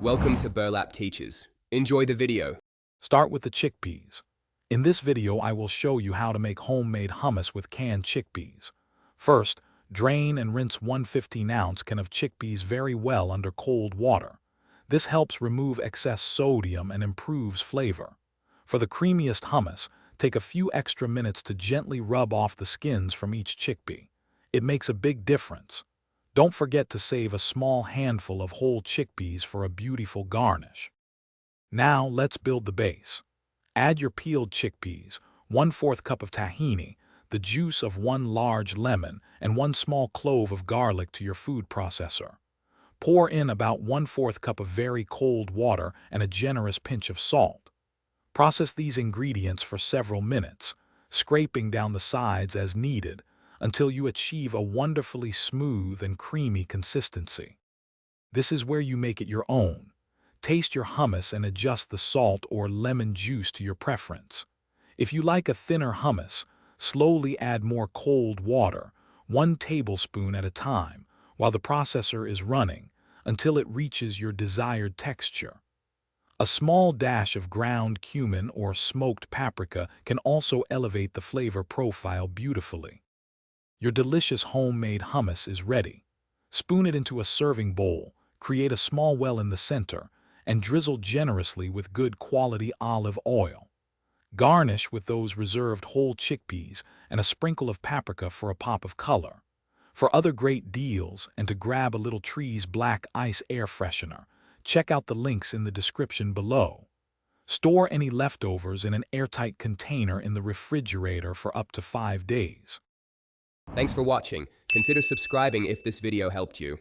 Welcome to Burlap Teachers. Enjoy the video. Start with the chickpeas. In this video, I will show you how to make homemade hummus with canned chickpeas. First, drain and rinse 1 15-ounce can of chickpeas very well under cold water. This helps remove excess sodium and improves flavor. For the creamiest hummus, take a few extra minutes to gently rub off the skins from each chickpea. It makes a big difference. Don't forget to save a small handful of whole chickpeas for a beautiful garnish. Now let's build the base. Add your peeled chickpeas, 1/4 cup of tahini, the juice of 1 large lemon, and 1 small clove of garlic to your food processor. Pour in about 1/4 cup of very cold water and a generous pinch of salt. Process these ingredients for several minutes, scraping down the sides as needed, until you achieve a wonderfully smooth and creamy consistency. This is where you make it your own. Taste your hummus and adjust the salt or lemon juice to your preference. If you like a thinner hummus, slowly add more cold water, 1 tablespoon at a time, while the processor is running, until it reaches your desired texture. A small dash of ground cumin or smoked paprika can also elevate the flavor profile beautifully. Your delicious homemade hummus is ready. Spoon it into a serving bowl, create a small well in the center, and drizzle generously with good quality olive oil. Garnish with those reserved whole chickpeas and a sprinkle of paprika for a pop of color. For other great deals and to grab a little Tree's Black Ice air freshener, check out the links in the description below. Store any leftovers in an airtight container in the refrigerator for up to 5 days. Thanks for watching. Consider subscribing if this video helped you.